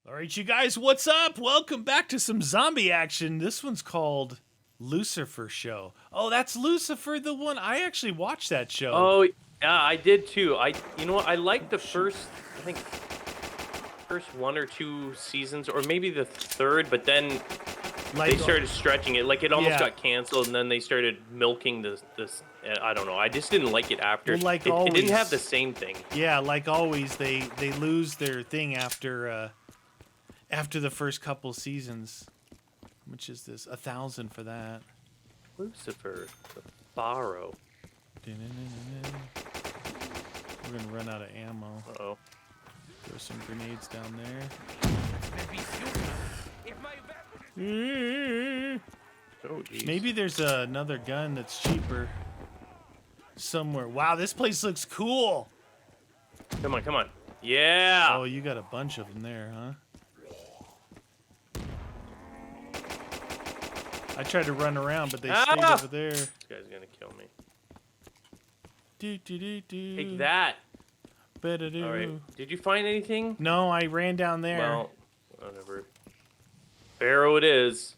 All right, you guys, what's up? Welcome back to some zombie action. This one's called Lucifer Show. Oh, that's Lucifer, the one. I actually watched that show. Oh, yeah, I did too. You know what? I liked the first, I think, first 1 or 2 seasons, or maybe the third, but then they started stretching it. Like, it almost got canceled, and then they started milking this. I don't know. I just didn't like it after. Well, it didn't have the same thing. Yeah, like always, they lose their thing after the first couple seasons. How much is this? 1,000 for that. Lucifer, the Pharaoh. We're gonna run out of ammo. Uh-oh. Throw some grenades down there. Oh, geez. Maybe there's another gun that's cheaper somewhere. Wow, this place looks cool. Come on, come on. Yeah. Oh, you got a bunch of them there, huh? I tried to run around, but they stayed over there. This guy's gonna kill me. Do. Take that. Better do. All right. Did you find anything? No, I ran down there. Well, whatever. Pharaoh it is.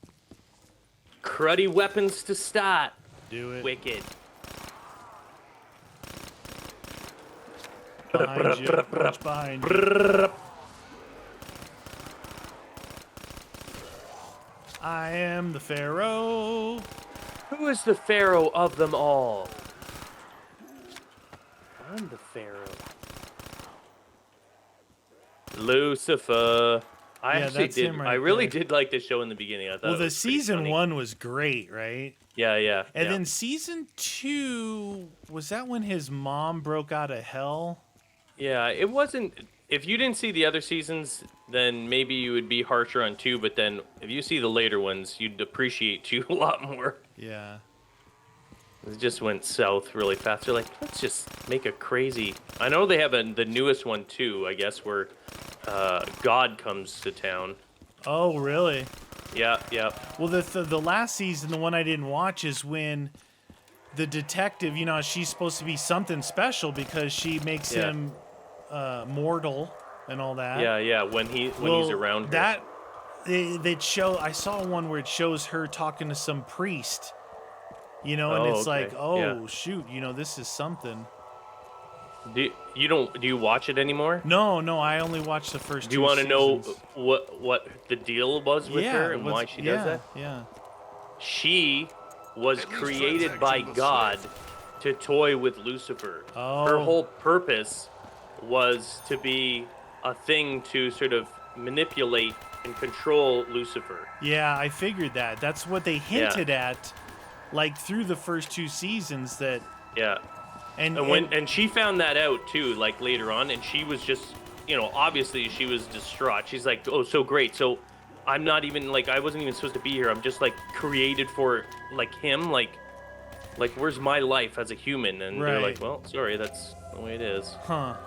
Cruddy weapons to start. Do it. Wicked. Behind you. Watch behind you. I am the Pharaoh. Who is the Pharaoh of them all? I'm the Pharaoh. Lucifer. I actually did. Him right I really there. did like this show in the beginning. I thought. Well, it the was pretty season funny. 1 was great, right? Yeah. And then season 2, was that when his mom broke out of hell? Yeah, it wasn't. If you didn't see the other seasons, then maybe you would be harsher on 2. But then, if you see the later ones, you'd appreciate 2 a lot more. Yeah. It just went south really fast. They're like, let's just make a crazy. I know they have the newest one too. I guess where God comes to town. Oh, really? Yeah. Well, the last season, the one I didn't watch, is when the detective, you know, she's supposed to be something special because she makes him mortal and all that. Yeah. When he's around her. That they'd show. I saw one where it shows her talking to some priest. You know, and it's okay. like, oh shoot, you know, this is something. Do you watch it anymore? No, I only watched the first 2 Do you want to know seasons. what the deal was with her and why she does that? Yeah. She was created by God to toy with Lucifer. Oh. Her whole purpose was to be a thing to sort of manipulate and control Lucifer. Yeah, I figured that. That's what they hinted at, like through the first 2 seasons. That and she found that out too, like later on, and she was just, you know, obviously she was distraught. She's like, oh, so great. So I'm not even like, I wasn't even supposed to be here. I'm just like created for like him. Like where's my life as a human? And they're like, well, sorry, that's the way it is. Huh.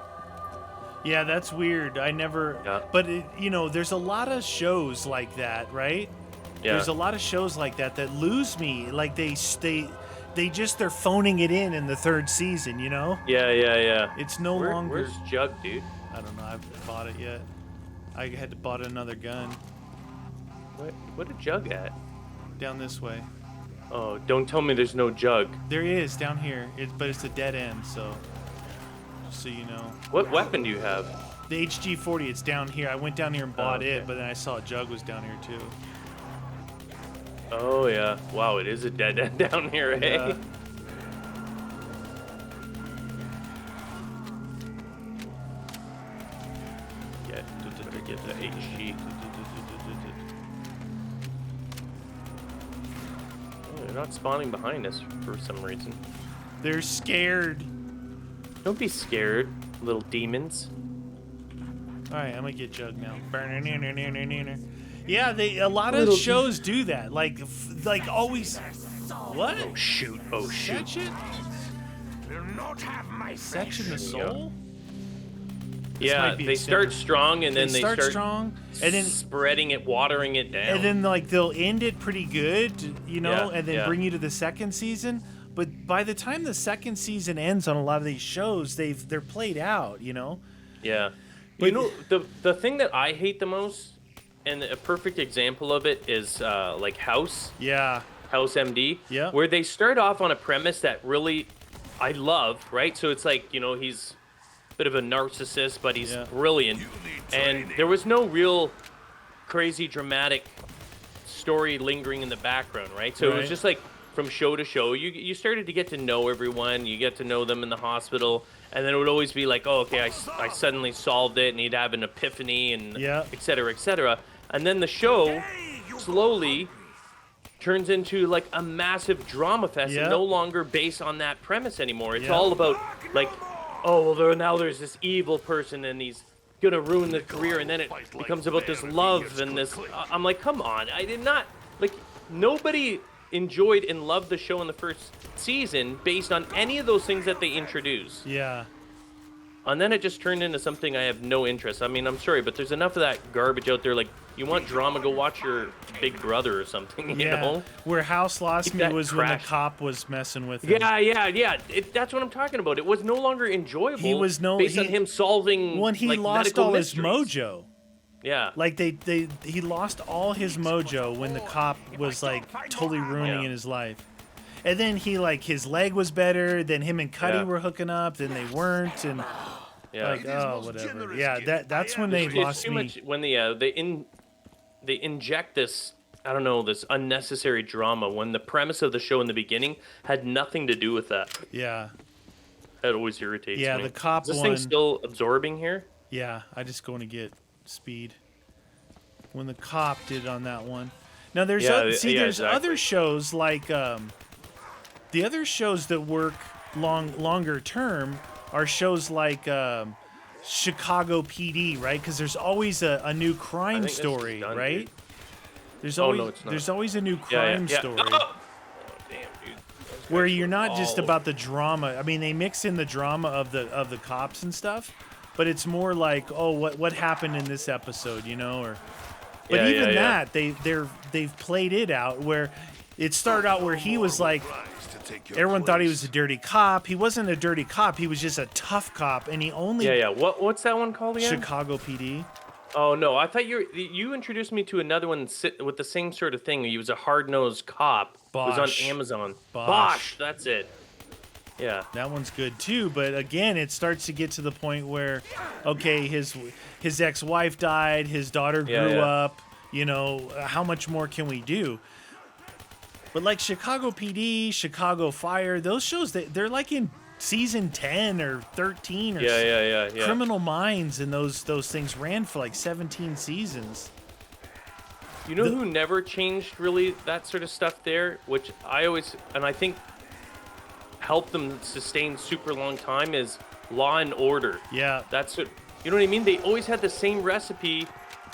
Yeah, that's weird. I never. Yeah. But you know, there's a lot of shows like that, right? Yeah. There's a lot of shows like that lose me. Like they're phoning it in the 3rd season, you know? Yeah. It's no longer. Where's Jug, dude? I don't know. I haven't bought it yet. I had to bought another gun. What a Jug at? Down this way. Oh, don't tell me there's no Jug. There is down here. But it's a dead end, so just so you know. What weapon do you have? The HG40. It's down here. I went down here and bought okay. it, but then I saw a Jug was down here too. Oh yeah. Wow, it is a dead end down here, eh? Yeah. Get the HG. Oh, they're not spawning behind us for some reason. They're scared. Don't be scared, little demons. All right, I'm gonna get Jug now. Yeah, a lot of shows do that. Like always. What? Oh shoot! Oh shoot! That shit? Section the soul? Yeah, they start strong and then they start strong, and then spreading it, watering it down. And then like they'll end it pretty good, you know, and then yeah. bring you to the second season. But by the time the second season ends on a lot of these shows, they're played out, you know. Yeah. You know, the thing that I hate the most, and a perfect example of it is like House MD, Yeah. where they start off on a premise that really I love, right? So it's like, you know, he's a bit of a narcissist, but he's brilliant. And there was no real crazy dramatic story lingering in the background, right? So it was just like from show to show, you started to get to know everyone, you get to know them in the hospital, and then it would always be like, oh, okay, I suddenly solved it, and he'd have an epiphany, and et cetera, et cetera. And then the show slowly turns into like a massive drama fest, and no longer based on that premise anymore. It's all about like, oh, well, now there's this evil person, and he's gonna ruin the career, and then it becomes about this love and this. I'm like, come on, I did not like. Nobody enjoyed and loved the show in the first season based on any of those things that they introduced. Yeah. And then it just turned into something I have no interest. I mean, I'm sorry, but there's enough of that garbage out there. Like, you want drama, go watch your Big Brother or something, you know? Where House lost Keep me was when the cop was messing with him. Yeah. That's what I'm talking about. It was no longer enjoyable. He was based on him solving when he like, lost all mysteries. his mojo. Yeah. Like he lost all his mojo when the cop was like totally ruining his life. And then his leg was better, then him and Cuddy were hooking up, then they weren't, and like, oh, whatever. Yeah, that's when they lost too me. much when they inject this, I don't know, this unnecessary drama when the premise of the show in the beginning had nothing to do with that. Yeah. That always irritates me. Yeah, the cop Is this one. thing still absorbing here? Yeah, I just going to get speed. When the cop did on that one. Now there's there's other shows like the other shows that work longer term are shows like Chicago PD, right? Because there's always a new crime story, done, right? Dude. There's Oh, always no, it's not. there's always a new crime story. Oh, damn, dude. Where you're not just about the drama. I mean, they mix in the drama of the cops and stuff, but it's more like, oh, what happened in this episode, you know? Or, but that they've played it out where it started out where he was like, everyone thought he was a dirty cop. He wasn't a dirty cop. He was just a tough cop, and he only What's that one called again? Chicago PD. Oh no, I thought you introduced me to another one with the same sort of thing. He was a hard-nosed cop. Bosch. It was on Amazon. Bosch. That's it. Yeah. That one's good too, but again, it starts to get to the point where, okay, his ex-wife died, his daughter grew up. You know, how much more can we do? But like Chicago PD, Chicago Fire, those shows they're like in season 10 or 13 or Criminal Minds, and those things ran for like 17 seasons. You know who never changed really that sort of stuff there, which I always and I think helped them sustain super long time is Law and Order. Yeah. That's what you know what I mean? They always had the same recipe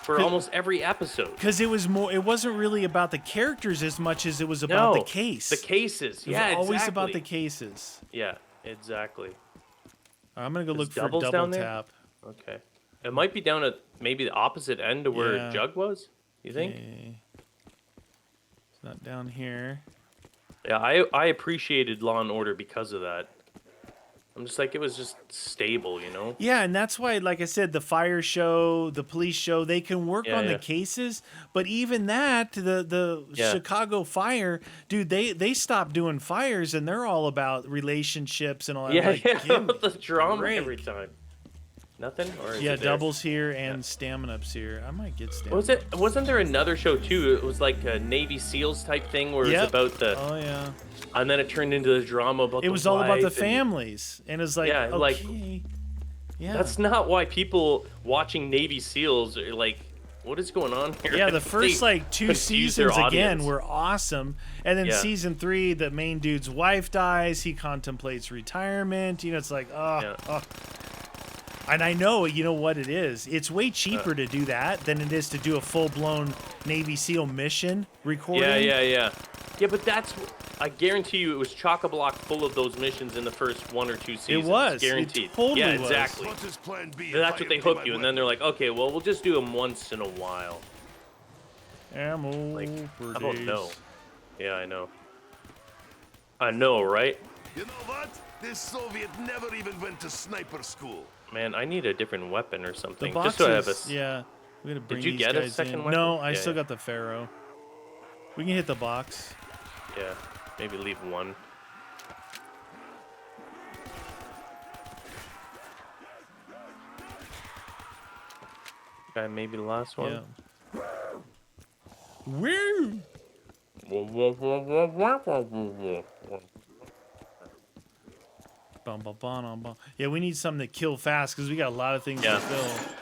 for almost every episode. Because it wasn't really about the characters as much as it was about the case. The cases. It was always about the cases. Yeah, exactly. I'm going to go look for Doubles double down there? tap. Okay. It might be down at maybe the opposite end of where Jug was, you think? Okay. It's not down here. Yeah, I appreciated Law and Order because of that. I'm just like, it was just stable, you know? Yeah, and that's why, like I said, the fire show, the police show, they can work on the cases. But even that, the Chicago Fire, dude, they stopped doing fires, and they're all about relationships and all that. The drama every time. Nothing? Or is it doubles here and stamina ups here. I might get stamina. Wasn't there another show, too? It was like a Navy SEALs type thing where it was about the... Oh, yeah. And then it turned into the drama about it was all about the families. And it's like, okay. That's not why people watching Navy SEALs are like, what is going on here? Yeah, the first like 2 seasons again were awesome. And then season 3, the main dude's wife dies. He contemplates retirement. You know, it's like, oh. And I know, you know what it is. It's way cheaper to do that than it is to do a full-blown Navy SEAL mission recording. Yeah, but I guarantee you it was chock-a-block full of those missions in the first 1 or 2 seasons. It was. Guaranteed. It totally was. Exactly. That's what they hook you, and then they're like, okay, well, we'll just do them once in a while. Ammo for I don't days. know. Yeah, I know. I know, right? You know what? This Soviet never even went to sniper school. Man, I need a different weapon or The something. boxes, Just so I have a. yeah. We gotta bring Did you these get a guys second in. weapon? No, I Yeah, still yeah. got the Pharaoh. We can hit the box. Yeah, maybe leave one. Okay, maybe the last one. Yeah. Woo! Bum, bum, bum, bum. Yeah, we need something to kill fast because we got a lot of things Yeah. to fill.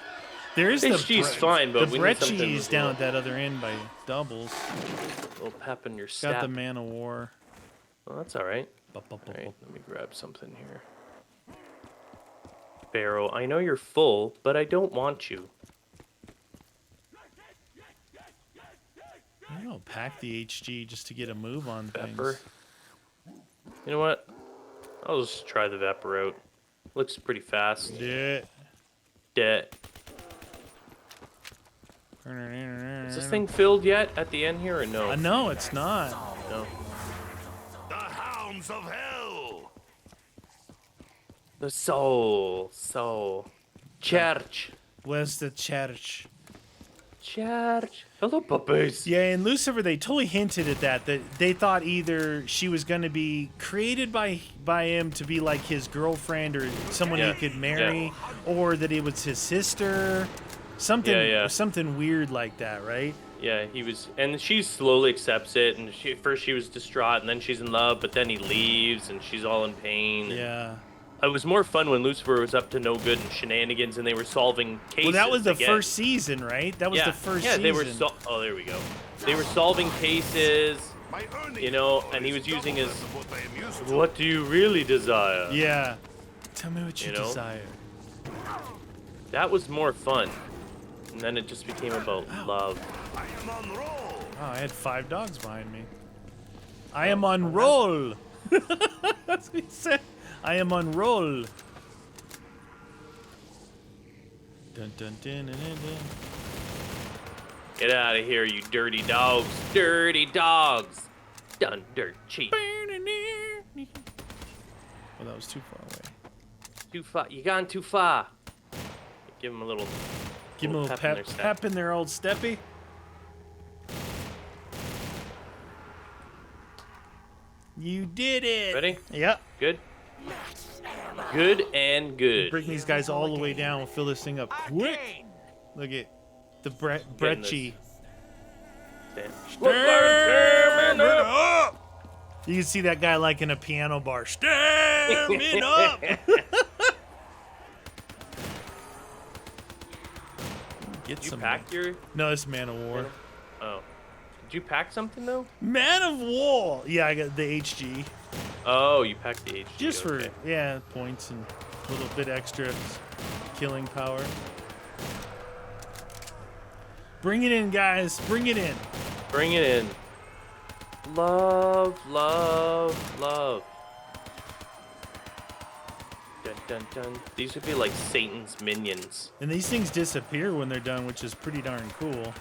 There is the HG's fine, but the we need something Brecci's with down a at that other end by doubles. little pep in your Got step. the Man of War. Well, that's all right. Bup, bup, bup, All right, bup. let me grab something here. Pharaoh, I know you're full, but I don't want you. I don't know, pack the HG just to get a move on Pepper. things. You know what? I'll just try the Vapor out. Looks pretty fast. Yeah. Dead. Is this thing filled yet at the end here or no? No, it's not. No. The hounds of hell. The soul. Church. Where's the church? Church. Hello, puppies. Yeah, in Lucifer, they totally hinted at that they thought either she was going to be created by him to be like his girlfriend or someone Yeah, he could marry, or that it was his sister, something weird like that, right? Yeah, he was, and she slowly accepts it. And first she was distraught, and then she's in love, but then he leaves, and she's all in pain. Yeah. It was more fun when Lucifer was up to no good and shenanigans, and they were solving cases. Well, that was the again. first season, right? That was the first season. Yeah, they were. Oh, there we go. They were solving cases, My earnings you know, report and he is was using double his. that of what I am used to. What do you really desire? Yeah. Tell me what you, You know? desire. That was more fun, and then it just became about love. I am on roll. Oh, I had 5 dogs behind me. I am on roll. That's what he said. I am on roll. Dun, dun, dun, dun, dun, dun. Get out of here, you dirty dogs! Dirty dogs! Done dirt cheap. Well, that was too far away. Too far. You gone too far. Give him a little. Give him a little in their step. pep in their old steppy. You did it. Ready? Yep. Good. Good and good. Bring these guys all the way down. We'll fill this thing up quick. Look at the Brecci. You can see that guy like in a piano bar. Standing up. Get Did you some. pack your? No, it's Man of War. Oh. Did you pack something though? Man of War. Yeah, I got the HG. Oh, you packed the HG. Just for, okay. yeah, points and a little bit extra killing power. Bring it in, guys. Bring it in. Bring it in. Love, love, love. Dun, dun, dun. These would be like Satan's minions. And these things disappear when they're done, which is pretty darn cool.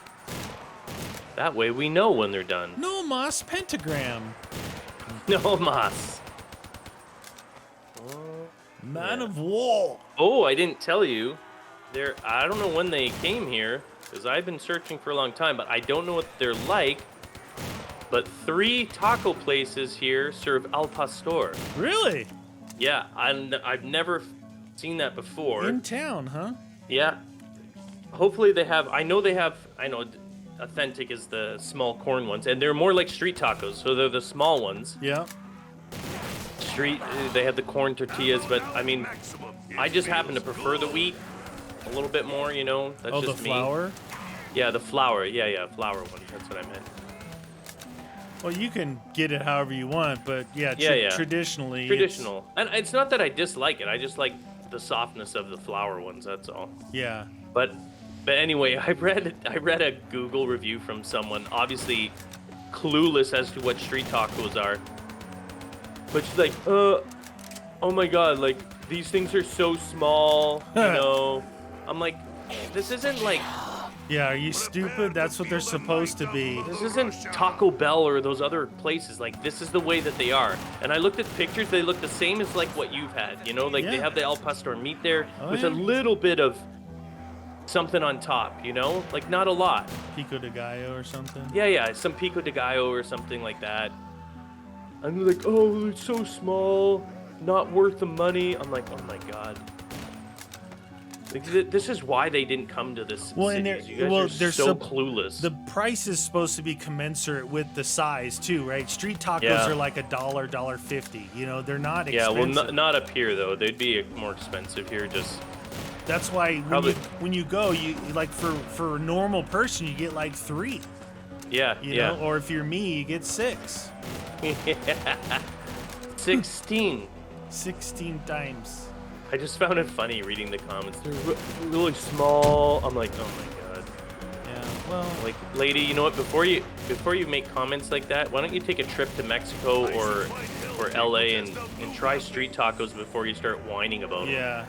That way we know when they're done. No Moss Pentagram. No mas. Man Yeah. of War. Oh, I didn't tell you. I don't know when they came here, because I've been searching for a long time, but I don't know what they're like. But 3 taco places here serve al pastor. Really? Yeah, I've never seen that before. In town, huh? Yeah. Hopefully they have. I know authentic is the small corn ones, and they're more like street tacos, so they're the small ones. Yeah. Street, they have the corn tortillas, but I mean, I just happen to prefer the wheat a little bit more, you know. That's Oh, the just me. flour? Yeah, the flour. Yeah, flour one. That's what I meant. Well, you can get it however you want, but yeah, traditionally. Traditional, and it's not that I dislike it. I just like the softness of the flour ones. That's all. Yeah. But anyway, I read a Google review from someone, obviously clueless as to what street tacos are. But she's like, oh my god, like these things are so small, you know. I'm like, this isn't like Yeah, are you stupid? That's what they're supposed to be. This isn't Taco Bell or those other places. Like, this is the way that they are. And I looked at pictures, they look the same as like what you've had, you know? Like, they Yeah. have the al pastor meat there with yeah. a little bit of something on top, you know? Like, not a lot. Pico de Gallo or something. Yeah, some pico de gallo or something like that. I'm like, oh, it's so small, not worth the money. I'm like, oh my god. Like, this is why they didn't come to this Well, city. and You guys are they're so clueless. The price is supposed to be commensurate with the size too, right? Street tacos Yeah. are like $1.50. You know, they're not Yeah, expensive. well, not up here though. They'd be more expensive here. Just That's why Probably- when you go, you like for a normal person, you get like 3. yeah, You know, or if you're me, you get 6. 16. 16 times. I just found it funny reading the comments. They're really small. I'm like, oh my god. Yeah. Well, Like, lady, you know what? Before you make comments like that, why don't you take a trip to Mexico or LA and try street tacos before you start whining about them? yeah.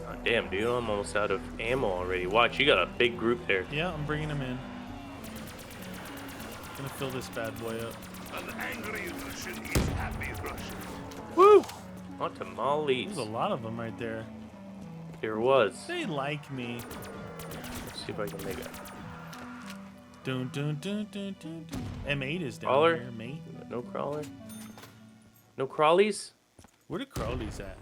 God damn, dude, I'm almost out of ammo already. Watch, you got a big group there. Yeah, I'm bringing them in. Gonna fill this bad boy up. An angry Russian is happy Russian. Woo! On tamales. There's a lot of them right there. There was. They like me. Let's see if I can make it. Dun dun dun dun dun. dun. M8 is down Crawler? here, mate. No crawler? No crawlies? Where the crawlies at?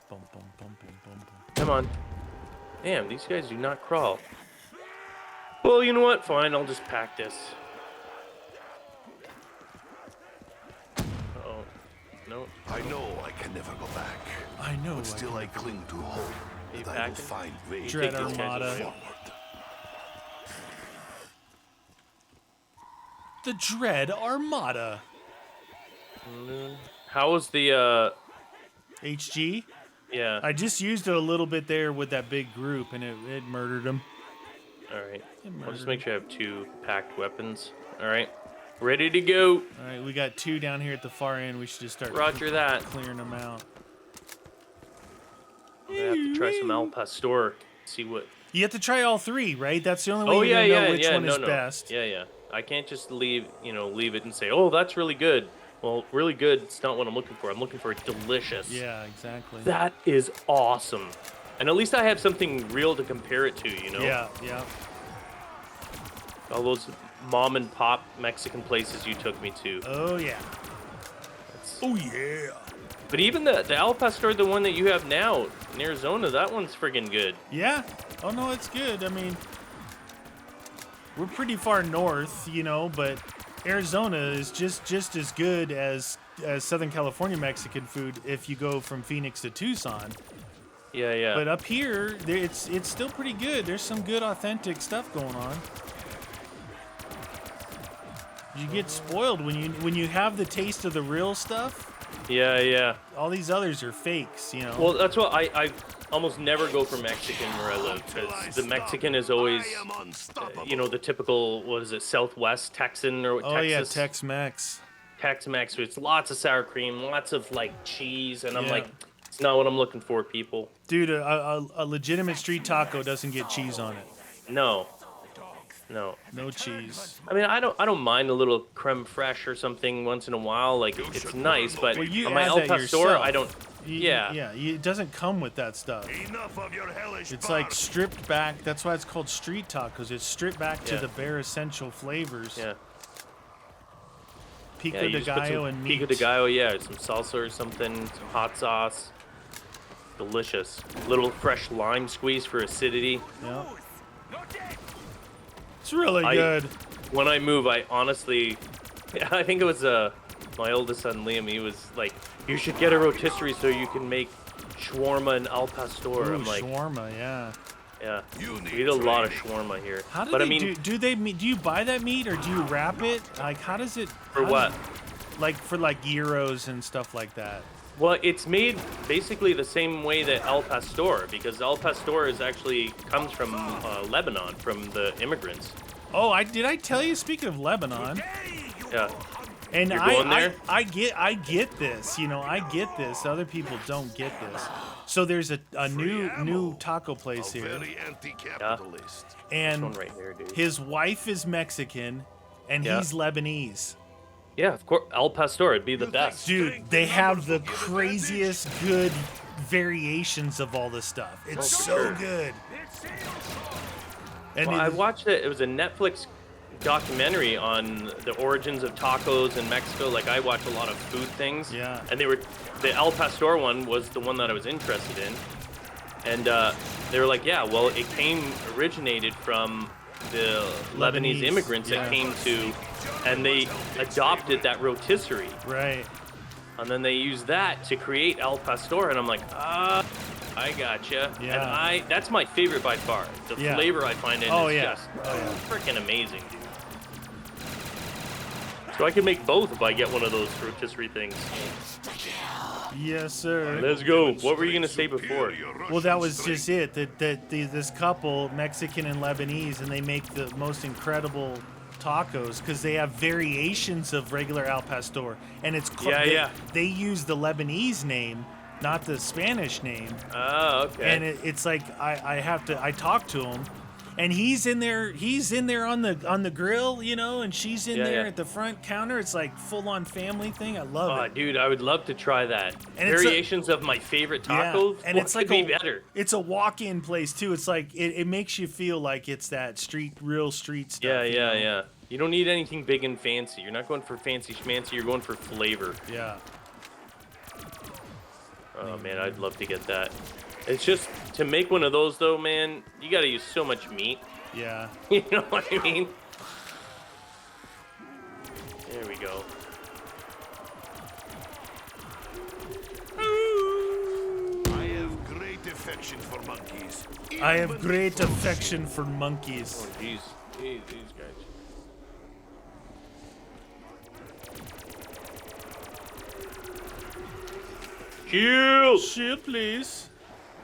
Bum, bum, bum, bum, bum, bum. Come on. Damn, these guys do not crawl. Well, you know what? Fine, I'll just pack this. Oh, no. I know I can never go back. I know. But still I cling to hope You that I will packing? find ways Dread to go Armada. forward. The Dread Armada. How was the, HG. yeah. I just used it a little bit there with that big group, and it murdered them. Alright. I'll just murdered make sure I have 2 packed weapons. Alright. Ready to go. All right, we got 2 down here at the far end. We should just start Roger that. clearing them out. I'm gonna have to try some Al Pastor. See what. You have to try all 3, right? That's the only way Oh, you're yeah, gonna know yeah, which yeah. one No, is no. best. Yeah. I can't just leave it and say, oh, that's really good. Well, really good, it's not what I'm looking for. I'm looking for delicious. Yeah, exactly. That is awesome. And at least I have something real to compare it to, you know? Yeah. All those mom and pop Mexican places you took me to. Oh yeah. That's- Oh yeah. But even the Al Pastor, the one that you have now in Arizona, that one's friggin' good. Yeah. Oh no, it's good. I mean, we're pretty far north, you know, but Arizona is just as good as Southern California Mexican food if you go from Phoenix to Tucson. Yeah. But up here, it's still pretty good. There's some good authentic stuff going on. You get spoiled when you have the taste of the real stuff. Yeah. All these others are fakes, you know. Well, that's what I almost never go for Mexican where I live, because the Mexican is always, I am unstoppable. the typical, what is it, Southwest Texan or oh yeah, Texas? Tex-Mex. Tex-Mex. It's lots of sour cream, lots of like cheese, and I'm Yeah. like, it's not what I'm looking for, people. Dude, a legitimate street taco doesn't get cheese on it. No. No cheese. I mean, I don't mind a little creme fraiche or something once in a while. Like, it's nice, but Well, you on my add El that Pastor, yourself. I don't. Yeah. It doesn't come with that stuff. Enough of your hellish It's like bark. stripped back. That's why it's called street tacos. It's stripped back to Yeah. the bare essential flavors. Yeah. Pico You de just put some gallo and meat. Pico de gallo, yeah, some salsa or something, some hot sauce. Delicious. Little fresh lime squeeze for acidity. Yeah. It's really I- good. When I move, I honestly, I think it was my oldest son Liam. He was like, "You should get a rotisserie so you can make shawarma and al pastor." Ooh, I'm like, shawarma, yeah. yeah, You we need eat a lot of training. shawarma here. How do but they I mean, do you buy that meat or do you wrap it? Like how does it for how what? Like for like gyros and stuff like that. Well, it's made basically the same way that al pastor, because al pastor is actually comes from Lebanon, from the immigrants. Oh, did I tell you? Speaking of Lebanon, Yeah. And You're going there? I get this, you know, I get this. Other people don't get this. So there's a new taco place A here, very anti-capitalist. and This one right here, dude. his wife is Mexican, and Yeah. he's Lebanese. Yeah, of course. El Pastor would be the best. Dude, they have the craziest good variations of all this stuff. It's so good. And Well, I watched it. It was a Netflix documentary on the origins of tacos in Mexico. Like, I watch a lot of food things. Yeah. And the El Pastor one was the one that I was interested in. And they were like, yeah, well, it originated from the Lebanese immigrants yeah. that came to, and they adopted that rotisserie. right. And then they used that to create El Pastor. And I'm like, I gotcha. Yeah. And that's my favorite by far. The Yeah. flavor I find in Oh, is yeah. just Oh, yeah. freaking amazing, dude. So I could make both if I get one of those rotisserie things. Yes, sir. Let's go. What were you gonna say before? Well, that was just it. This couple, Mexican and Lebanese, and they make the most incredible tacos because they have variations of regular al pastor, and it's Yeah, yeah. They use the Lebanese name, not the Spanish name, Oh, okay. and it's like I talked to him, and he's in there on the grill, you know, and she's in Yeah, there yeah. at the front counter. It's like full on family thing. I love Oh, it. dude, I would love to try that. And it's Variations of my favorite tacos. and What it's like could be better. It's a walk-in place too. It's like it makes you feel like it's that real street stuff. Yeah, you yeah, know? yeah. You don't need anything big and fancy. You're not going for fancy schmancy. You're going for flavor. Yeah. Oh man, I'd love to get that. It's just to make one of those though, man. You got to use so much meat. Yeah. You know what I mean? There we go. I have great affection for monkeys. I have Even great before affection for monkeys. Oh jeez, these guys. Shield. Shit, please.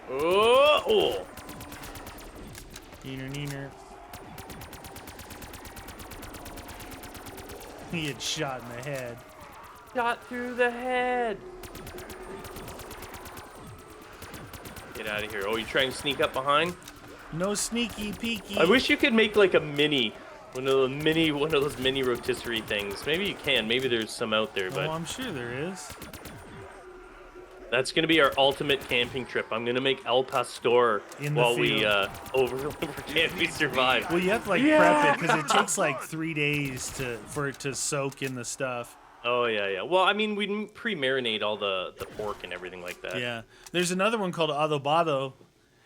Oh. Neener. He had shot in the head. Shot through the head. Get out of here. Oh, you trying to sneak up behind? No sneaky peeky. I wish you could make like a one of those mini rotisserie things. Maybe you can. Maybe there's some out there, but Oh, I'm sure there is. that's gonna be our ultimate camping trip. I'm gonna make El Pastor In the while we field. can't we survive? Well, you have to like prep it because it takes like 3 days for it to soak in the stuff. Oh yeah. Well, I mean, we pre-marinate all the pork and everything like that. Yeah. There's another one called adobado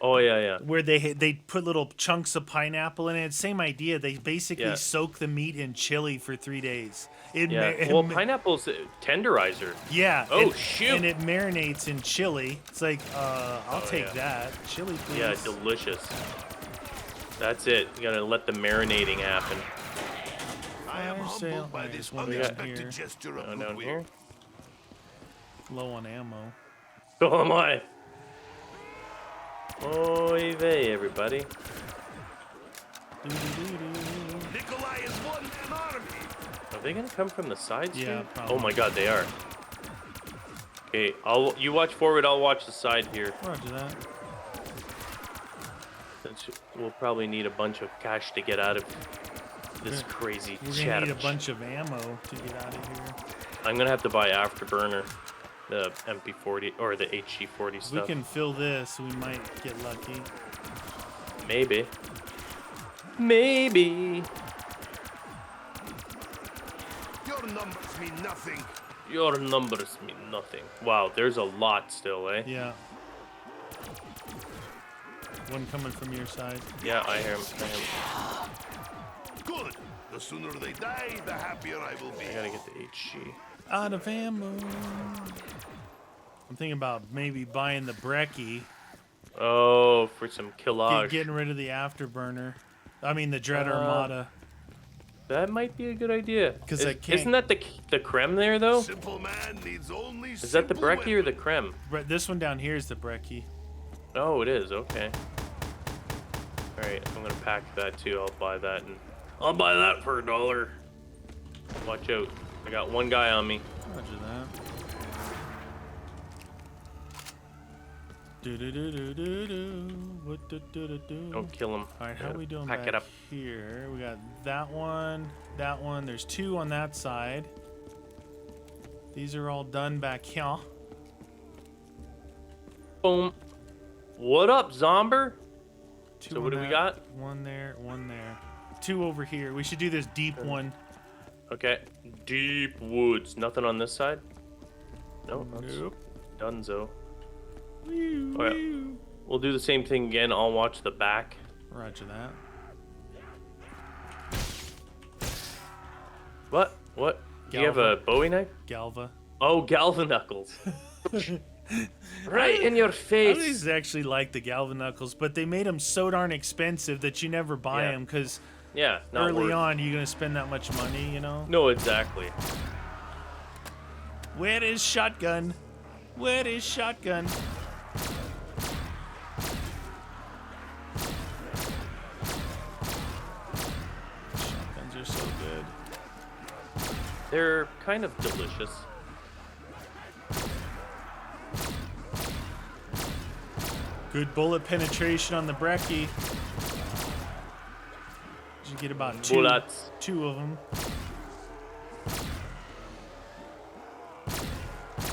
Oh yeah. where they put little chunks of pineapple in it. Same idea. They basically Yeah. soak the meat in chili for 3 days. It Yeah. Well, pineapple's a tenderizer. Yeah. Oh, and, shoot. And it marinates in chili. It's like, I'll take yeah. that. Chili, please. Yeah, delicious. That's it. You gotta let the marinating happen. I am Fire sale. humbled by Alright, this what do we got unexpected here? gesture of Down goodwill. here. Low on ammo. So am I. Oy vey, everybody. Nikolai is one man army. Are they gonna come from the side street? Yeah, Oh probably. my god, they are. Okay, you watch forward, I'll watch the side here. Roger that. Since we'll probably need a bunch of cash to get out of this crazy We're chat. gonna need a bunch of ammo to get out of here. I'm gonna have to buy Afterburner, the MP40 or the HG40 If stuff. we can fill this, we might get lucky. Maybe. Maybe. Your numbers mean nothing. Your numbers mean nothing. Wow, there's a lot still, eh? Yeah. One coming from your side. Yeah, I hear him. Good. The sooner they die, the happier I will be. I gotta get the HG. Out of ammo. I'm thinking about maybe buying the brekkie, Oh, for some killage. getting rid of the afterburner. I mean the Dread Uh, Armada. That might be a good idea. 'Cause I can't- Isn't that the creme there though? Simple man needs only Is that the simple brekkie or the weapon. creme? This one down here is the brekkie. Oh, it is. Okay. All right, I'm gonna pack that too. I'll buy that and I'll buy that for $1. Watch out. I got one guy on me. Roger that. Do-do-do-do-do-do. Don't kill him. All right, how are we doing Pack back it up. here? We got that one, that one. There's 2 on that side. These are all done back here. Boom. What up, Zomber? 2 So on what do we that, got? 1 there, 1 there. 2 over here. We should do this deep one. Okay. Deep woods. Nothing on this side? No, that's Nope. Dunzo. Wee, All right. wee. We'll do the same thing again. I'll watch the back. Roger that. What? What? Do you have a Bowie knife? Galva. Oh, Galvanuckles. Right in your I face. always actually like the Galvanuckles, but they made them so darn expensive that you never buy Yeah. them because Yeah, not early worth. on you're gonna spend that much money, you know. No, exactly. Where is shotgun? Where is shotgun? Shotguns are so good. They're kind of delicious. Good bullet penetration on the brekkie. You get about Bullets. 2 of them.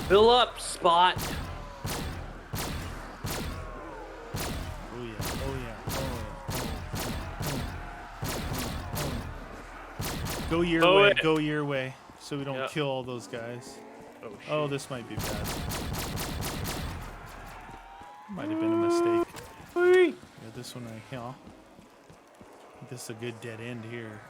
Fill up, Spot. Oh yeah, oh yeah, oh. Go your Oh, way, yeah. go your way, so we don't Yeah. kill all those guys. Oh, shit. Oh, this might be bad. Might have been a mistake. Whee! Yeah, this one right here. This is a good dead end here.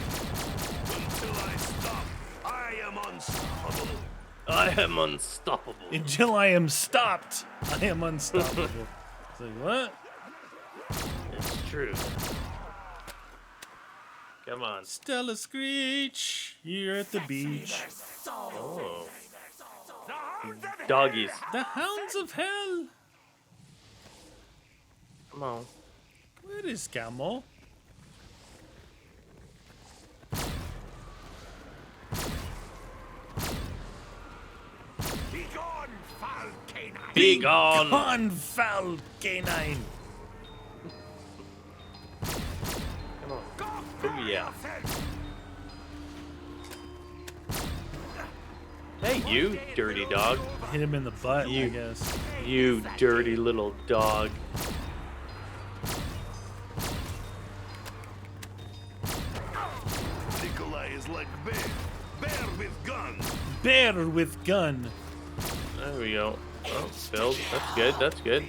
Until I stop, I am unstoppable. I am unstoppable. Until I am stopped, I am unstoppable. It's like, what? It's true. Come on. Stella Screech, you're at the beach. Oh. Doggies. The hounds of hell. Come on. Where is Camel? Be gone, foul canine. Be gone. Gone, foul canine. Come on. Oh, yeah. Hey, you dirty dog. Hit him in the butt, I You- guess. You dirty little dog. Nikolai is like bear. Bear with gun. Bear with gun. There we go. Oh, filled. That's good. That's good.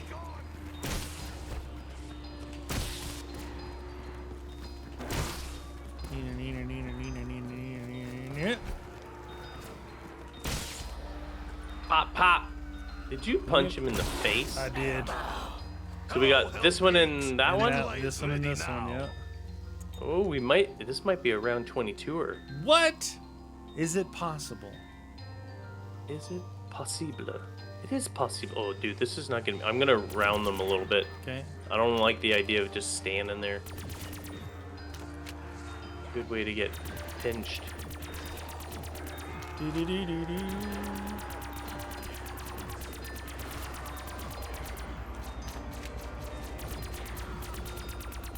Pop, pop. Did you punch him in the face? I did. So we got this one and that one? Yeah, this one and this one, yeah. Oh, we might. This might be a round 22 or. What? Is it possible? Is it possible? It is possible. Oh, dude, this is not gonna. I'm gonna round them a little bit. Okay. I don't like the idea of just standing there. Good way to get pinched. Do-do-do-do-do.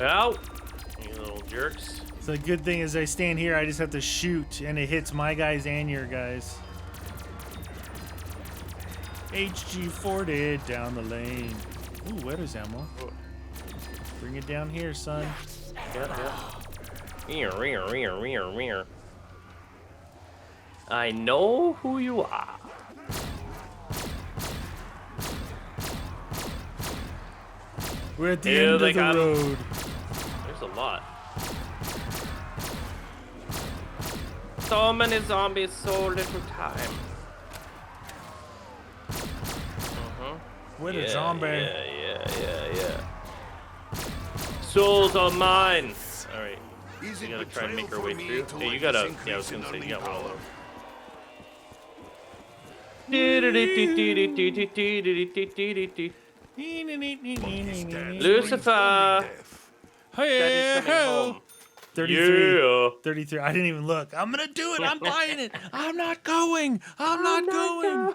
Out! You little jerks. So the good thing is I stand here, I just have to shoot, and it hits my guys and your guys. HG40 down the lane. Ooh, where is ammo? Bring it down here, son. Yeah. Rear. I know who you are. We're at the Here end they of the come. road. There's a lot. So many zombies, so little time. What a zombie. Yeah. Souls are mine. All right. Is We it gotta try and make our betrayal way for me through. to Hey, you let gotta. this Yeah, I was increase gonna say in you got one of power? those. Lucifer. Daddy's coming home. 33. Yeah. 33. I didn't even look. I'm going to do it. I'm buying it. I'm not going. I'm not going.